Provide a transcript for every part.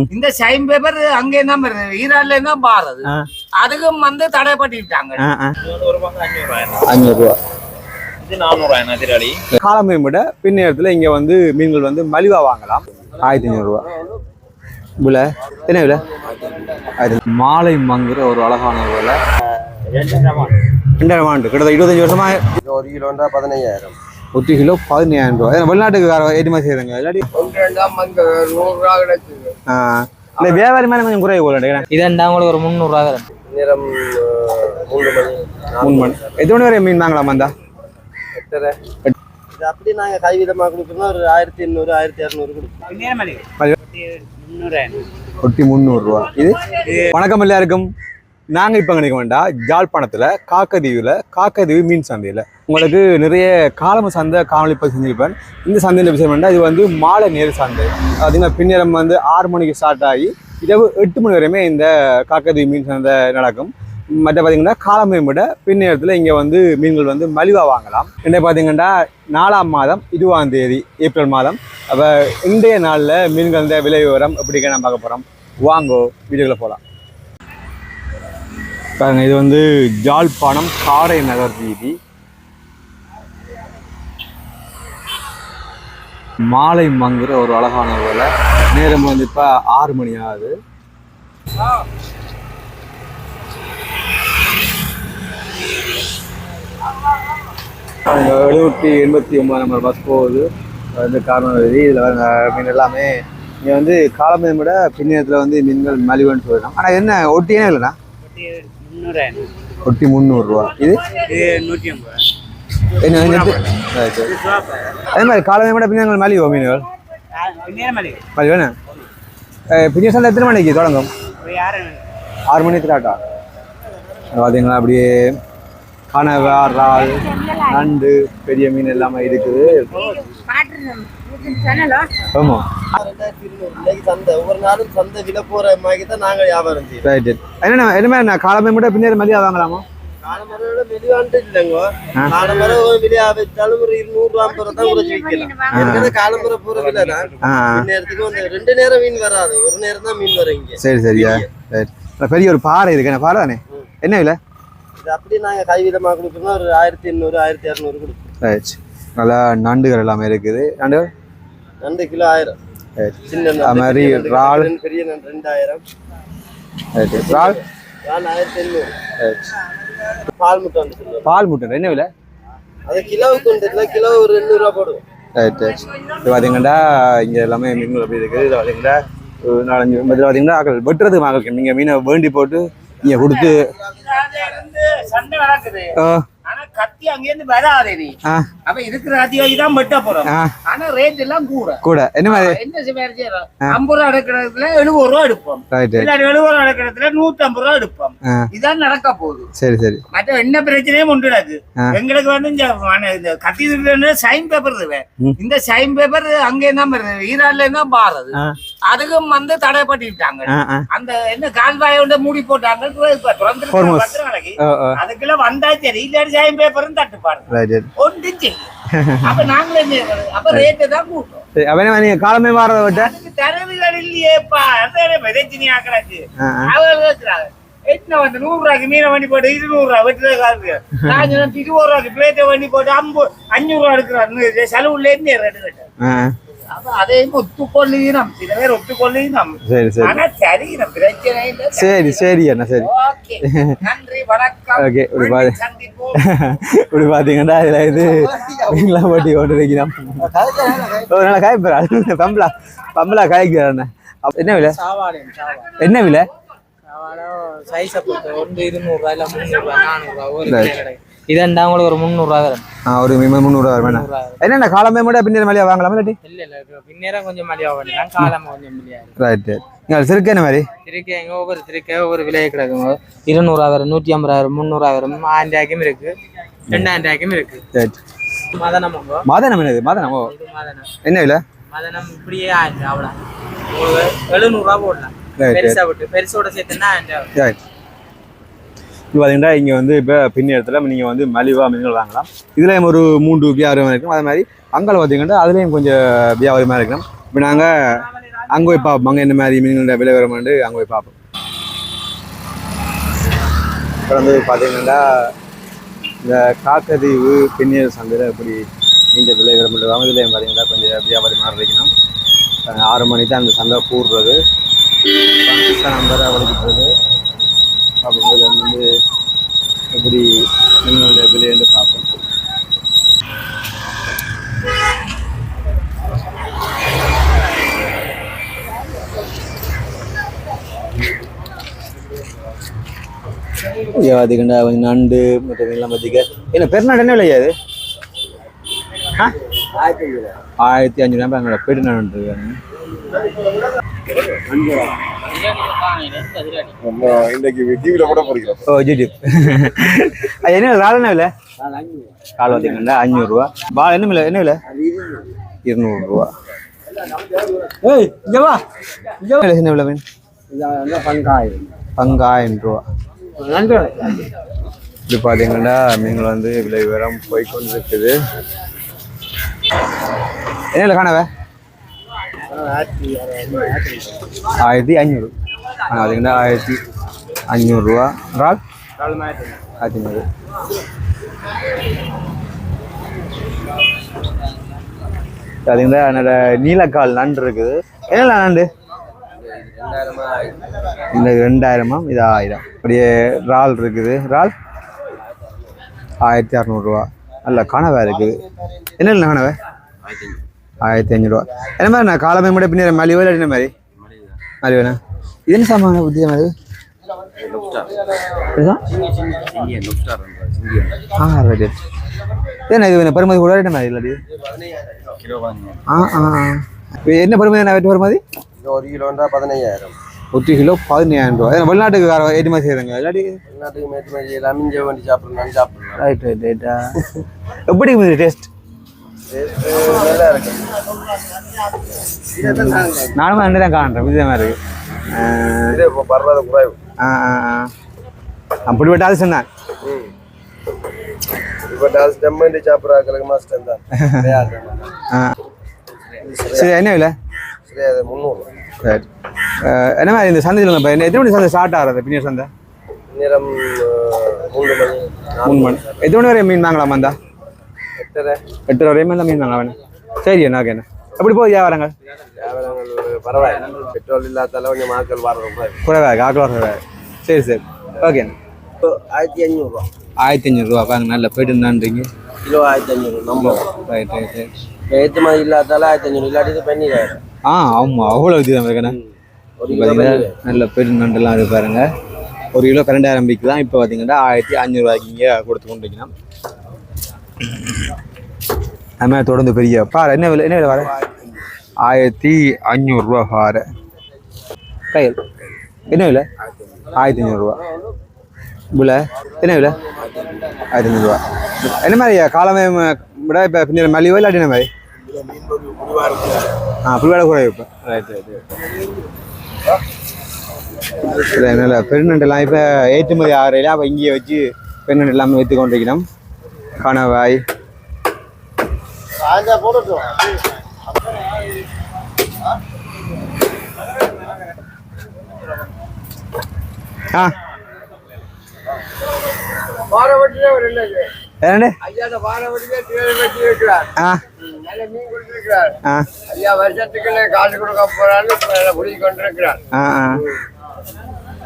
இந்த shine paper அங்கே தான் வருது, ஈரான்ல தான் பாருது. அதுக்கும் தடை பண்ணிட்டாங்க. ஒரு பக்கம் 500 ரூபா. இது 400 அதிரடி. காலமே விட பின்னேரத்துல இங்க மீன்கள் மலிவா வாங்கலாம். 1500 ரூபா. விலை என்ன விலை? மாலை மங்குற ஒரு அழகான விலை. 2000 ஆண்டு கிட்டத்தட்ட 25 வருஷமா. ஒரு கிலோ 15,000. ஒரு கிலோ 15,000 ரூபா. வெளிநாட்டுக்கு ஏற்றுமதி செய்யறங்க இல்லாட்டி இல்லை வியாபாரி மாதிரி கொஞ்சம் குறைய போல. இதெண்டா உங்களுக்கு ஒரு 300 ரூபா. நேரம் 3 மணி. எத்தனை வரை மீன் வாங்கலாமா? இருந்தா இது அப்படி நாங்கள் கைவிதமாக கொடுக்கணும். ஒரு 1800 1200 கொடுப்போம். ஒட்டி 300 ரூபா. இது வணக்கம் எல்லாருக்கும். நாங்கள் இப்போ நினைக்க வேண்டாம், ஜாழ்ப்பாணத்தில் காக்கதீவு மீன் சந்தையில் உங்களுக்கு நிறைய காலம சந்தை காணொலி பதிவு செஞ்சுருப்பேன். இந்த சந்தையில் விஷயம் வேண்டாம், இது மாலை நேர சந்தை. பார்த்தீங்கன்னா பின்னேரம் 6 மணிக்கு ஸ்டார்ட் ஆகி இரவு 8 மணி வரையுமே இந்த காக்கதீவு மீன் சந்தை நடக்கும். மற்ற பார்த்தீங்கன்னா காலமே விட பின்னேரத்தில் இங்கே மீன்கள் மலிவாக வாங்கலாம். என்ன பார்த்தீங்கன்னா 4ஆம் மாதம் 20ஆம் தேதி ஏப்ரல் மாதம். அப்போ இன்றைய நாளில் மீன்கள் விலை விவரம் எப்படிங்க நான் பார்க்க போகிறோம். வாங்கோ வீடியோவில் போகலாம். பாருங்க, இது ஜாழ்ப்பாணம் காரை நகர் வீதி. மாலை மங்குற ஒரு அழகான வேலை. நேரம் இப்போ 6 மணி ஆகுது. அங்கே 789 நம்பர் பஸ் போகுது. காரணம் இதில் மீன் எல்லாமே இங்கே காலமே விட பின்னத்தில் மீன்கள் மலிவுன்னு சொல்லலாம். ஆனால் என்ன ஒட்டியே இல்லைண்ணா? ஒட்டி 300 ரூபா. இது 150. அதே மாதிரி காலமே விட பின்னங்கள் மலிவா மீன்கள்? மலிவானே. பின்ன சந்தை எத்தனை மணிக்கு தொடங்கும்? 6 மணி திராட்டா. பார்த்தீங்களா அப்படியே கனவா, இறால், நண்டு, பெரிய மீன் எல்லாமே இருக்குது. ஆமா, சந்தை ஒவ்வொரு நாளும் சந்தை விலை போற மாதிரி தான் நாங்கள் வியாபாரம் செய்யறோம். என்ன காலமே கூட பின்னாடி மதியம் வாங்கலாமா? காலமரோட வெளியாண்டு இல்லைங்க. காலமரம் விலையா வச்சாலும் ஒரு 250 தான் குறைச்சி வைக்கலாம். காலமரம் போற விலை தான். நேரத்துக்கு 2 நேரம் மீன் வராது, ஒரு நேரம் தான் மீன் வரும் இங்க. சரி சரியா. பெரிய ஒரு பாறை இருக்கு. என்ன பாறை தானே? என்ன விலை? இது அப்படி நாங்க கைவிதமாக கொடுக்கணும். ஒரு 1800 1200 கொடுப்போம். நல்லா நண்டுகள் எல்லாமே இருக்குது. நண்டு கிலோ 1000. சின்ன மாதிரி இறால் பெரிய நண்டு 2000. இறால் 1500. பால் முட்டை என்ன விலை? அது கிலோவுக்கு உண்டு. கிலோ ஒரு 200 ரூபா போடுவோம். இது பார்த்தீங்கன்னா இங்கே எல்லாமே மீன்கள் அப்படி இருக்குது. இதில் பார்த்தீங்கன்னா 4-5 பார்த்தீங்கன்னா வெட்டுறதுக்கு மகளுக்கு நீங்கள் மீனை வேண்டி போட்டு நீங்கள் கொடுத்து சண்டை நடக்குது. ஆனா கத்தி அங்கேருந்து வராதே. நீ அப்ப இருக்கிற அதிகாரி தான் வெட்ட போறோம். ஆனா ரேட் எல்லாம் கூட என்ன மாதிரி என்ன 50 ரூபா எடுக்கிறதுல 70 ரூபா எடுப்போம். 70 ரூபா எடுக்கிறதுல 150 ரூபா எடுப்போம். இதான் நடக்க போகுது. சரி சரி. மற்ற என்ன பிரச்சனையும் உண்டுடாது. எங்களுக்கு இந்த கத்தி சைன் பேப்பர் தேவை. இந்த சைன் பேப்பர் அங்கே தான் வருது, ஈரான்ல தான் பாருது. அதுக்கும் தடை பண்ணிட்டாங்க. அந்த என்ன கால்வாயோட மூடி போட்டாங்க. அதுக்குள்ள வந்தா சரி, இல்லாட்டி சைன் பேப்பரும் தட்டுப்பாடு ஒன்று. அப்ப நாங்களே அப்ப ரேட்டு தான் கூட்டம். காலமே மாறத விட்ட தரவுகள் இல்லையேப்பா. பிரச்சனை ஆக்கிறாச்சு. அவங்க என்ன 100 ரூபாய்க்கு மீனை வண்டி போட்டு 200 ரூபா வெட்டுறது காலத்துக்கு. நான் 20 ரூபாய்க்கு பிளேட்டை வண்டி போட்டு 500 ரூபா எடுக்கிறாரு. செலவுல இருந்து ரெண்டு கட்ட. அப்ப அதையும் ஒத்துக்கொள்ளுகிறோம். சில பேர் ஒத்துக்கொள்ளுகிறோம். ஆனா சரி, பிரச்சனை இல்லை. சரி சரி அண்ணா. சரி, நன்றி, வணக்கம். ஓகே. இப்படி பாத்தீங்கன்னா இதுல மீன்லாம் போட்டி கொண்டு இருக்கிறோம். காய்ப்பு பம்பளா காய்க்கிறாண்ணா. என்ன விலை? என்ன விலை? இதெண்டா உங்களுக்கு ஒரு 300 ரூபா. ஒரு 300 ரூபா வேணா. என்னென்ன காலமே கூட பின்னேற மலியா வாங்கலாம் இல்லாட்டி? இல்ல பின்னேற கொஞ்சம் மலியா வாங்கலாம், காலமா கொஞ்சம் மலியா. ரைட். நீங்க சிறுக்கே என்ன மாதிரி? சிறுக்கே எங்க ஒவ்வொரு விலையை கிடக்குங்க. 200 ரூபா வரும், 150 ரூபா, 300 வரும், 1000 ரூபாய்க்கும் இருக்கு, 2000 ரூபாய்க்கும் இருக்கு. ரைட். மதனம் என்னது? மதனமோ என்ன விலை? மதனம் இப்படியே 1000 ரூபா அவ்வளோ. 700 ரூபா போடலாம். பெருசா விட்டு பெருசோட சேர்த்துனா 1000 ரூபா. இப்போ பார்த்தீங்கன்னா இங்கே இப்போ பின்னேரத்தில் நீங்கள் மலிவாக மீன்கள் வாங்கலாம். இதுலேயும் ஒரு 3 வியாபாரம் இருக்கும். அதே மாதிரி அங்கே பார்த்தீங்கன்னா அதுலேயும் கொஞ்சம் வியாபாரமாக இருக்கணும். இப்போ நாங்கள் அங்கே போய் பார்ப்போம். அங்கே என்ன மாதிரி மீன்களோட விலை வருமானு அங்கே போய் பார்ப்போம். இப்போ வந்து பார்த்தீங்கன்னா இந்த காக்கதீவு பின்னியல் சந்தையில் எப்படி இந்த விலை வருமானு வாங்குதலையும் பார்த்தீங்கன்னா கொஞ்சம் வியாபாரி மாதிரி இருக்கணும். 6 மணிக்கு தான் அந்த சந்தை கூடுறது. நம்பரை வலிக்கிட்டுறது அப்படிங்கிறதுல வந்து எப்படி மீன்களோட விலைன்னு பார்ப்போம். பார்த்தீங்கன்னா கொஞ்சம் நண்டு மற்றெல்லாம் பார்த்திக்க என்ன பெருநாடு என்ன விலையா அது? 1500 என்னோட பெருநாடு இருக்காங்க. ஓ யூடியூப் என்ன ரால் என்ன விலை? கால் பார்த்தீங்கன்னா 500 ரூபா. பால் என்ன விலை? என்ன விலை? 200 ரூபா. ஏய் இங்கே வா. என்ன விலை வேணும்? பங்காயிரம் ரூபா. இது பார்த்தீங்கன்னா மீன்கள் வந்து விலை விவரம் போய்கொண்டு இருக்குது. என்ன காணவே 1500. பார்த்தீங்கன்னா 1500 ரூபா. ரால் 1500. பார்த்தீங்கன்னா என்னோட நீலக்கால் நண்டு இருக்குது. என்ன நண்டு? இந்த 2000 இது 1000. அப்படியே ரால் இருக்குது. ரால் 1600 ரூபா. நல்ல கனவா இருக்குது. என்ன இல்லை கனவை? 1500 ரூபா. என்ன மாதிரி நான் காலமே கூட பின்ன மலிவா இல்லை என்ன மாதிரி மலிவாண்ணா? இது என்ன சாமான புத்திய மாதிரி? ஏன்னா இது பருமதி கூட என்ன மாதிரி இல்லை? என்ன பருமதி என்ன வெட்டு பருமதி? 1 கிலோ 15,000. 1 கிலோ 15,000 ரூபா. வெளிநாட்டுக்கு ஏற்றுமதி செய்யறங்க இல்லாட்டி வெளிநாட்டுக்கு ஏற்றுமதி செய்யலாம். மிஞ்ச வண்டி சாப்பிடலாம் சாப்பிடலாம். ரைட் ரைட் ரைட்டா. எப்படி டேஸ்ட்? நல்லா இருக்கு. நானும் ரெண்டு தான் காணுறேன். இதே மாதிரி இருக்கு. இது இப்போ பரவாயில்ல குறைவு. அப்படி விட்டாலும் சொன்னேன். இப்போ டாஸ் டம்மண்டி சாப்பிட்றாங்களுக்கு மாஸ்டர் தான். சரி என்ன இல்லை? சரி அது 300. சரி என்ன மாதிரி இந்த சந்தை சொல்லுங்க. இப்போ எத்தனை மணி சந்தை ஸ்டார்ட் ஆகிறது? பின்னர் சந்தை நேரம் 3 மணி 3 மணி. எத்தனை மணி வரை மீன் வாங்கலாமா? இருந்தா 8 வரையுமே தான் மீன் வாங்கலாம் வேணும். சரி என்ன ஓகே. என்ன எப்படி போகுது வியாபாரங்கள்? வியாபாரங்கள் பரவாயில்ல. பெட்ரோல் இல்லாதால கொஞ்சம் ஆட்கள் வர்றது குறைவா ஆக்கள் வர. சரி சரி ஓகேண்ணா. 1500 ரூபா. 1500 ரூபா பாருங்க. நல்ல போயிட்டு இருந்தான்றீங்க. கிலோ 1500 நம்ம. Right right right. ஏற்றுமதி இல்லாதால 1500 இல்லாட்டி பண்ணிடுறாரு. ஆமாம் அவ்வளோ இது தான் இருக்கேண்ணா. பார்த்தீங்கன்னா நல்ல பெரு நண்டெல்லாம் அது பாருங்க. 1 கிலோ 2000 விற்கலாம். இப்போ பார்த்தீங்கன்னா 1500 ரூபாய்க்கு இங்கே கொடுத்து கொண்டு வைக்கணும். அது மாதிரி தொடர்ந்து பெரிய பாரு. என்ன விலை? என்ன விலை வர? 1500 ரூபா பாரு. கையில் என்ன விலை? 1500 ரூபா. விலை என்ன விலை? 1500 ரூபா. என்ன மாதிரி காலமே விட இப்போ பின்னர் மலிவா இல்லாட்டி என்ன மாதிரி? புல்வாட குறைவு இப்போ. Right right. இல்லை நல்ல பெருநண்டெல்லாம் இப்போ ஏற்றுமதி ஆகிறையில அப்போ இங்கேயே வச்சு பெருநண்டு எல்லாமே வைத்து கொண்டிருக்கணும். கணவாய்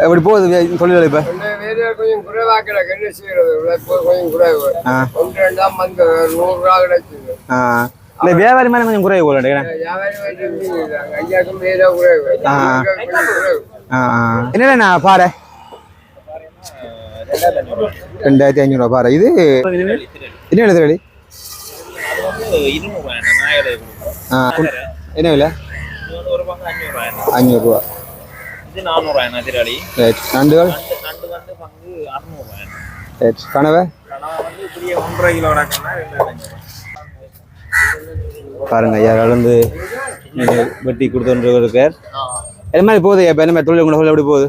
எப்படி போகுது தொழில்? இப்ப கொஞ்சம் குறைவாக்கல என்ன செய்யறது? கொஞ்சம் குறைவு. 1-2 மந்த் 100 ரூபா கிடைச்சது. இல்ல வியாபாரி மேல கொஞ்சம் குறைவு போல. ஐயாக்கும் மேல குறைவு. என்ன நான் பாரு 2500 ரூபா பாரு. இது என்ன எழுதுறடி? என்ன விலை? 500 ரூபா. நண்டுகள் கனவை பாருங்க. யாரால வந்து வெட்டி கொடுத்து பேர் என்ன மாதிரி போகுது? இப்போ என்ன மாதிரி தொழில் உங்களை எப்படி போகுது?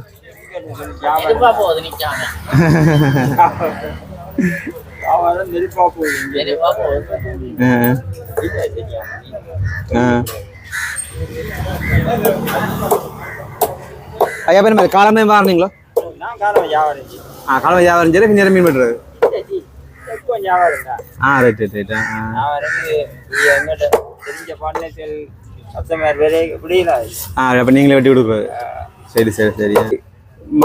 ஐயா பேர் மாதிரி காலமே வாங்கினீங்களோ? நான் காலம் வியாபாரம் காலம் வியாபாரம் சரி பின்னர் மீன் பண்ணுறது. Right right right. எங்கிட்ட தெரிஞ்ச பாண்டத்தில் கஸ்டமர் வேலை முடியல. அப்போ நீங்களே வெட்டி கொடுக்குறது. சரி சரி சரி.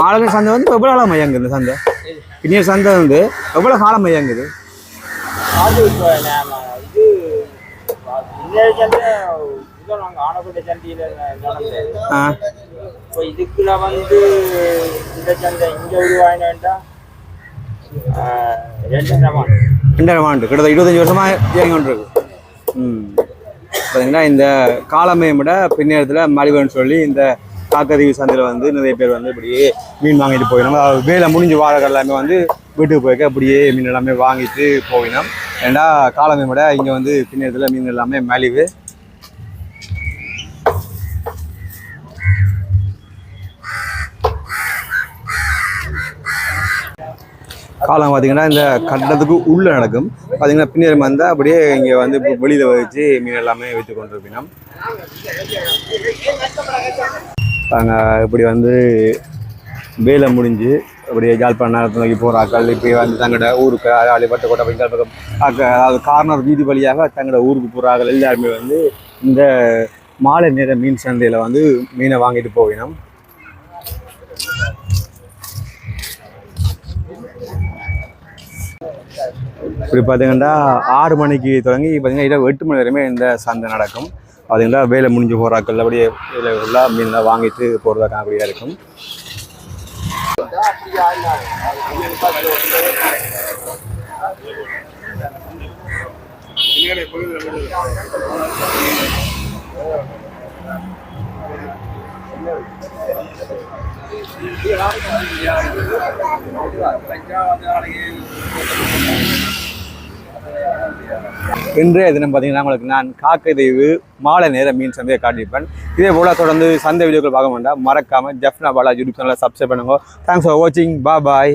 மாலை சந்தை வந்து எவ்வளோ காலம் மையாங்குது? இந்த சந்தை பின்னர் சந்தை வந்து எவ்வளோ காலம் மையாங்குது? அது இப்போ இது இன்னொரு சந்தை இதோ நாங்கள் ஆனப்பட்ட சந்தையில் இப்போ இதுக்குள்ள வந்து இந்த சந்தை இங்கே உருவாயின வேண்டாம் 2,500 ஆண்டு கிட்டத்தட்ட 25 வருஷமாக இயங்கி கொண்டிருக்கு. பார்த்தீங்கன்னா இந்த காலமையை விட பின்னேரத்தில் மலிவன்னு சொல்லி இந்த காக்கதீவு சந்தையில் வந்து நிறைய பேர் வந்து இப்படியே மீன் வாங்கிட்டு போயிடும். வேலை முடிஞ்சு வாரங்கள் எல்லாமே வந்து வீட்டுக்கு போய்க்க அப்படியே மீன் எல்லாமே வாங்கிட்டு போயிடும். ஏன்னா காலமையை விட இங்கே வந்து பின்னேரத்தில் மீன் எல்லாமே மலிவு. காலம் பார்த்தீங்கன்னா இந்த கட்டத்துக்கு உள்ளே நடக்கும். பார்த்தீங்கன்னா பின்னேரம் வந்தால் அப்படியே இங்கே வந்து வெளியில் வச்சு மீன் எல்லாமே வைத்து கொண்டிருப்பினோம். நாங்கள் இப்படி வந்து வேலை முடிஞ்சு அப்படியே ஜாழ்ப்பாணம் நேரத்தில் நோக்கி போகிறாக்கள் இப்போ வந்து தங்களோட ஊருக்கு அதாளி பட்டுக்கோட்டை பக்கம் பக்கம் அதாவது கார்னர் வீதி வழியாக தங்களோட ஊருக்கு போகிறார்கள் எல்லாருமே வந்து இந்த மாலை நேர மீன் சந்தையில் வந்து மீனை வாங்கிட்டு போவினோம். இப்படி பார்த்தீங்கன்னா 6 மணிக்கு தொடங்கி பார்த்தீங்கன்னா இரவு 8 மணி வரையுமே இந்த சந்தை நடக்கும். பார்த்தீங்கன்னா வேலை முடிஞ்சு போகிறாக்கள் அப்படியே எல்லாம் மீன்லாம் வாங்கிட்டு போகிறதுக்காக அப்படியே இருக்கும். இன்றைய தினம் பார்த்தீங்கன்னா உங்களுக்கு நான் காக்கதீவு மாலை நேர மீன் சந்தையை காட்டியிருப்பேன். இதே போல் தொடர்ந்து சந்தை வீடியோக்கள் பார்க்க வேண்டாம். மறக்காமல் ஜெஃப்னா பாலாஜி யூடியூப் சேனலை சப்ஸ்கிரைப் பண்ணுங்க. தேங்க்ஸ் ஃபார் வாட்சிங். பாய்.